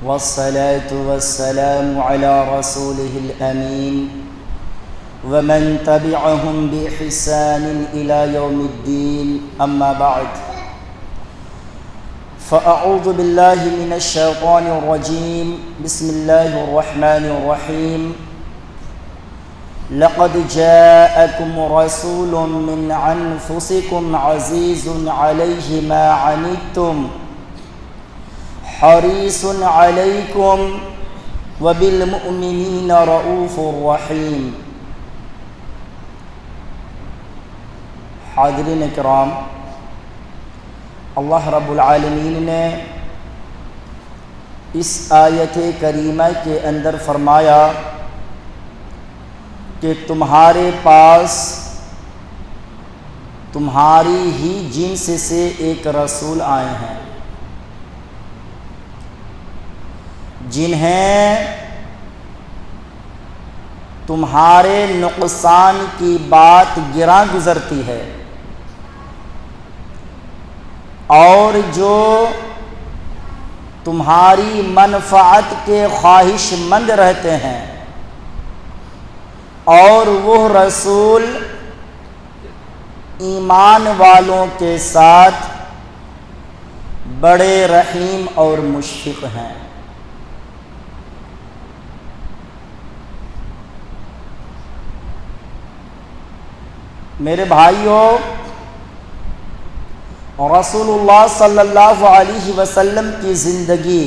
والصلاة والسلام على رسوله الأمين ومن تبعهم بإحسان إلى يوم الدين أما بعد فأعوذ بالله من الشيطان الرجيم بسم الله الرحمن الرحيم لقد جاءكم رسول من أنفسكم عزيز عليه ما عنتم حريص عليكم وبالمؤمنين رؤوف رحيم۔ حاضرین کرام، اللہ رب العالمین نے اس آیت کریمہ کے اندر فرمایا کہ تمہارے پاس تمہاری ہی جنس سے ایک رسول آئے ہیں جنہیں تمہارے نقصان کی بات گراں گزرتی ہے اور جو تمہاری منفعت کے خواہش مند رہتے ہیں، اور وہ رسول ایمان والوں کے ساتھ بڑے رحیم اور مشفق ہیں۔ میرے بھائیوں، رسول اللہ صلی اللہ علیہ وسلم کی زندگی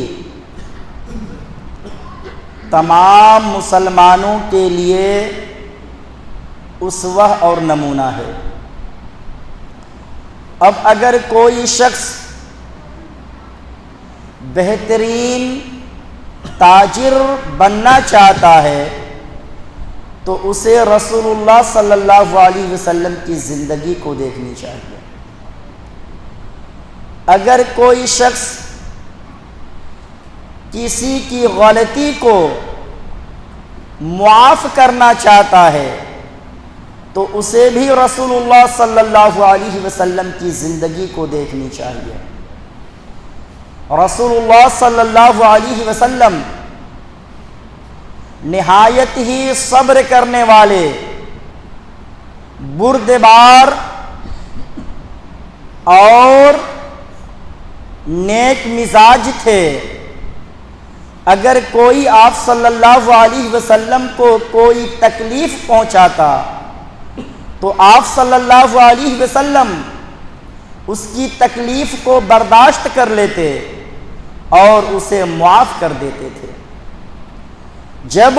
تمام مسلمانوں کے لیے اسوہ اور نمونہ ہے۔ اب اگر کوئی شخص بہترین تاجر بننا چاہتا ہے تو اسے رسول اللہ صلی اللہ علیہ وسلم کی زندگی کو دیکھنی چاہیے۔ اگر کوئی شخص کسی کی غلطی کو معاف کرنا چاہتا ہے تو اسے بھی رسول اللہ صلی اللہ علیہ وسلم کی زندگی کو دیکھنی چاہیے۔ رسول اللہ صلی اللہ علیہ وسلم نہایت ہی صبر کرنے والے، بردبار اور نیک مزاج تھے۔ اگر کوئی آپ صلی اللہ علیہ وسلم کو کوئی تکلیف پہنچاتا تو آپ صلی اللہ علیہ وسلم اس کی تکلیف کو برداشت کر لیتے اور اسے معاف کر دیتے تھے۔ جب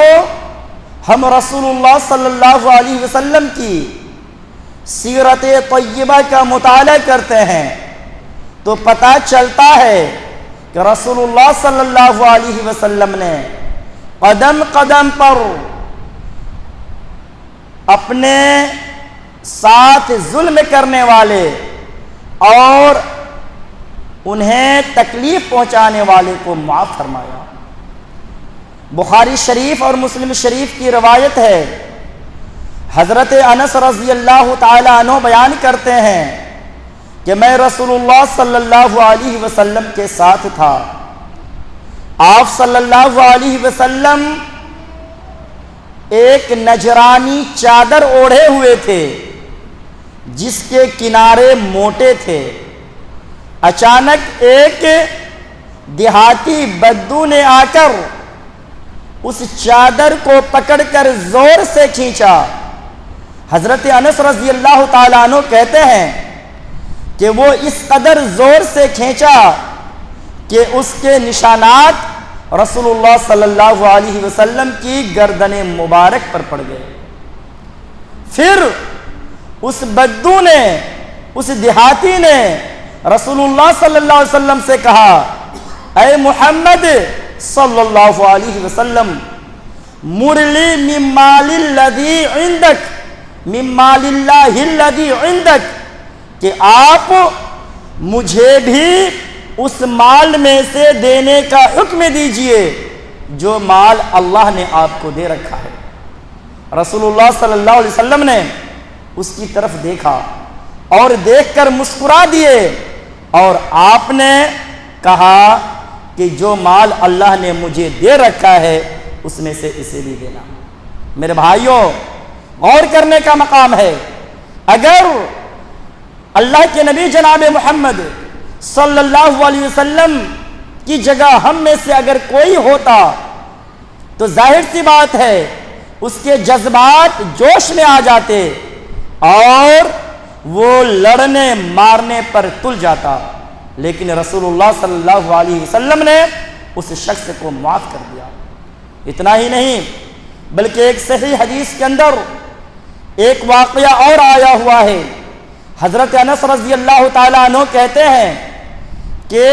ہم رسول اللہ صلی اللہ علیہ وسلم کی سیرت طیبہ کا مطالعہ کرتے ہیں تو پتہ چلتا ہے کہ رسول اللہ صلی اللہ علیہ وسلم نے قدم قدم پر اپنے ساتھ ظلم کرنے والے اور انہیں تکلیف پہنچانے والے کو معاف فرمایا۔ بخاری شریف اور مسلم شریف کی روایت ہے، حضرت انس رضی اللہ تعالی عنہ بیان کرتے ہیں کہ میں رسول اللہ صلی اللہ علیہ وسلم کے ساتھ تھا۔ آپ صلی اللہ علیہ وسلم ایک نجرانی چادر اوڑھے ہوئے تھے جس کے کنارے موٹے تھے۔ اچانک ایک دیہاتی بدو نے آ کر اس چادر کو پکڑ کر زور سے کھینچا۔ حضرت انس رضی اللہ تعالیٰ عنہ کہتے ہیں کہ وہ اس قدر زور سے کھینچا کہ اس کے نشانات رسول اللہ صلی اللہ علیہ وسلم کی گردن مبارک پر پڑ گئے۔ پھر اس بدو نے، اس دیہاتی نے رسول اللہ صلی اللہ علیہ وسلم سے کہا، اے محمد صلی اللہ علیہ وسلم، مرلی من مال الذی عندک، من مال اللہ الذی عندک، کہ آپ مجھے بھی اس مال میں سے دینے کا حکم دیجئے جو مال اللہ نے آپ کو دے رکھا ہے۔ رسول اللہ صلی اللہ علیہ وسلم نے اس کی طرف دیکھا اور دیکھ کر مسکرا دیے اور آپ نے کہا کہ جو مال اللہ نے مجھے دے رکھا ہے اس میں سے اسے بھی دینا۔ میرے بھائیوں، غور کرنے کا مقام ہے، اگر اللہ کے نبی جناب محمد صلی اللہ علیہ وسلم کی جگہ ہم میں سے اگر کوئی ہوتا تو ظاہر سی بات ہے اس کے جذبات جوش میں آ جاتے اور وہ لڑنے مارنے پر تل جاتا، لیکن رسول اللہ صلی اللہ علیہ وسلم نے اس شخص کو معاف کر دیا۔ اتنا ہی نہیں بلکہ ایک صحیح حدیث کے اندر ایک واقعہ اور آیا ہوا ہے۔ حضرت انس رضی اللہ تعالیٰ عنہ کہتے ہیں کہ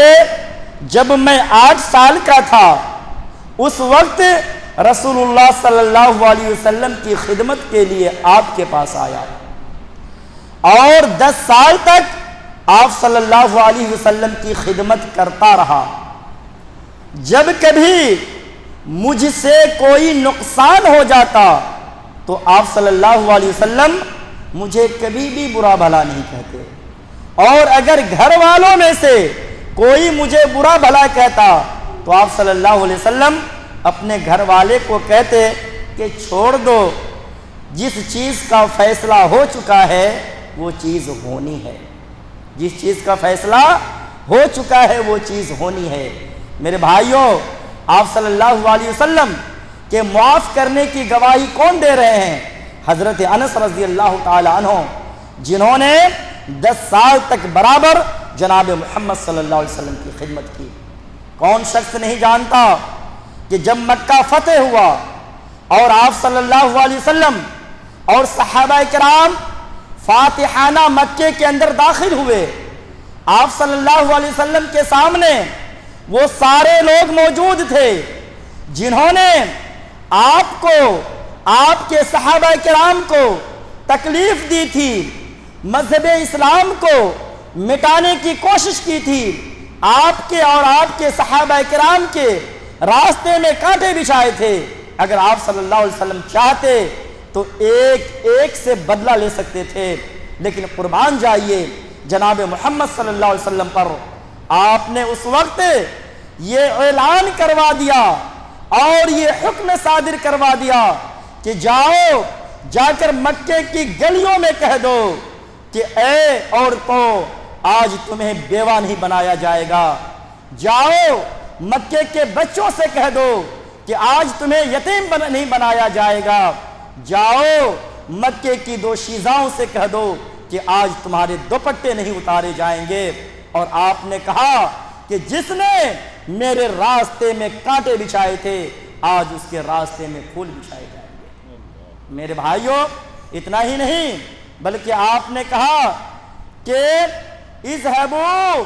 جب میں 8 سال کا تھا اس وقت رسول اللہ صلی اللہ علیہ وسلم کی خدمت کے لیے آپ کے پاس آیا، اور 10 سال تک آپ صلی اللہ علیہ وسلم کی خدمت کرتا رہا۔ جب کبھی مجھ سے کوئی نقصان ہو جاتا تو آپ صلی اللہ علیہ وسلم مجھے کبھی بھی برا بھلا نہیں کہتے، اور اگر گھر والوں میں سے کوئی مجھے برا بھلا کہتا تو آپ صلی اللہ علیہ وسلم اپنے گھر والے کو کہتے کہ چھوڑ دو، جس چیز کا فیصلہ ہو چکا ہے وہ چیز ہونی ہے، جس چیز کا فیصلہ ہو چکا ہے وہ چیز ہونی ہے۔ میرے بھائیوں، آپ صلی اللہ علیہ وسلم کے معاف کرنے کی گواہی کون دے رہے ہیں؟ حضرت انس رضی اللہ تعالی عنہ، جنہوں نے 10 سال تک برابر جناب محمد صلی اللہ علیہ وسلم کی خدمت کی۔ کون شخص نہیں جانتا کہ جب مکہ فتح ہوا اور آپ صلی اللہ علیہ وسلم اور صحابہ کرام فاتحانہ مکے کے اندر داخل ہوئے، آپ صلی اللہ علیہ وسلم کے سامنے وہ سارے لوگ موجود تھے جنہوں نے آپ کو، آپ کے صحابہ کرام کو تکلیف دی تھی، مذہب اسلام کو مٹانے کی کوشش کی تھی، آپ کے اور آپ کے صحابہ کرام کے راستے میں کانٹے بچھائے تھے۔ اگر آپ صلی اللہ علیہ وسلم چاہتے تو ایک ایک سے بدلہ لے سکتے تھے، لیکن قربان جائیے جناب محمد صلی اللہ علیہ وسلم پر آپ نے اس وقت یہ اعلان کروا دیا اور یہ حکم صادر کروا دیا کہ جاؤ، جا کر مکے کی گلیوں میں کہہ دو کہ اے عورتوں، آج تمہیں بیوہ نہیں بنایا جائے گا، جاؤ مکے کے بچوں سے کہہ دو کہ آج تمہیں یتیم نہیں بنایا جائے گا، جاؤ مکے کی دوشیزاؤں سے کہہ دو کہ آج تمہارے دوپٹے نہیں اتارے جائیں گے۔ اور آپ نے کہا کہ جس نے میرے راستے میں کانٹے بچھائے تھے آج اس کے راستے میں پھول بچھائے جائیں گے۔ میرے بھائیوں، اتنا ہی نہیں بلکہ آپ نے کہا کہ اذهبوا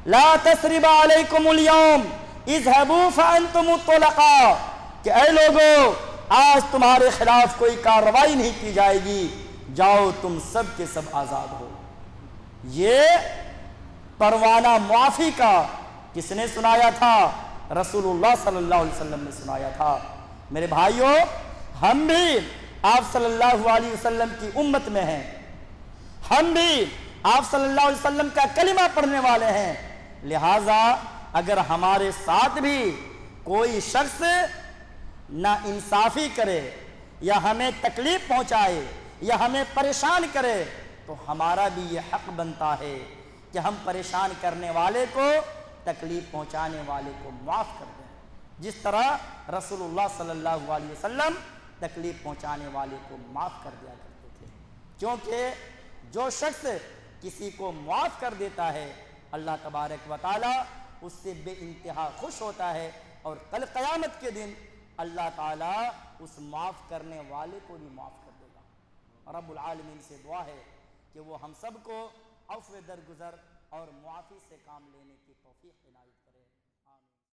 لا تثريب عليكم اليوم اذهبوا فانتم الطلقاء، کہ اے لوگو آج تمہارے خلاف کوئی کارروائی نہیں کی جائے گی، جاؤ تم سب کے سب آزاد ہو۔ یہ پروانہ معافی کا کس نے سنایا تھا؟ رسول اللہ صلی اللہ علیہ وسلم نے سنایا تھا۔ میرے بھائیوں، ہم بھی آپ صلی اللہ علیہ وسلم کی امت میں ہیں، ہم بھی آپ صلی اللہ علیہ وسلم کا کلمہ پڑھنے والے ہیں، لہٰذا اگر ہمارے ساتھ بھی کوئی شخص نا انصافی کرے یا ہمیں تکلیف پہنچائے یا ہمیں پریشان کرے تو ہمارا بھی یہ حق بنتا ہے کہ ہم پریشان کرنے والے کو، تکلیف پہنچانے والے کو معاف کر دیں، جس طرح رسول اللہ صلی اللہ علیہ وسلم تکلیف پہنچانے والے کو معاف کر دیا کرتے تھے، کیونکہ جو شخص کسی کو معاف کر دیتا ہے اللہ تبارک و تعالی اس سے بے انتہا خوش ہوتا ہے، اور کل قیامت کے دن اللہ تعالیٰ اس معاف کرنے والے کو بھی معاف کر دے گا۔ رب العالمین سے دعا ہے کہ وہ ہم سب کو عفو درگزر اور معافی سے کام لینے کی توفیق عنایت کرے۔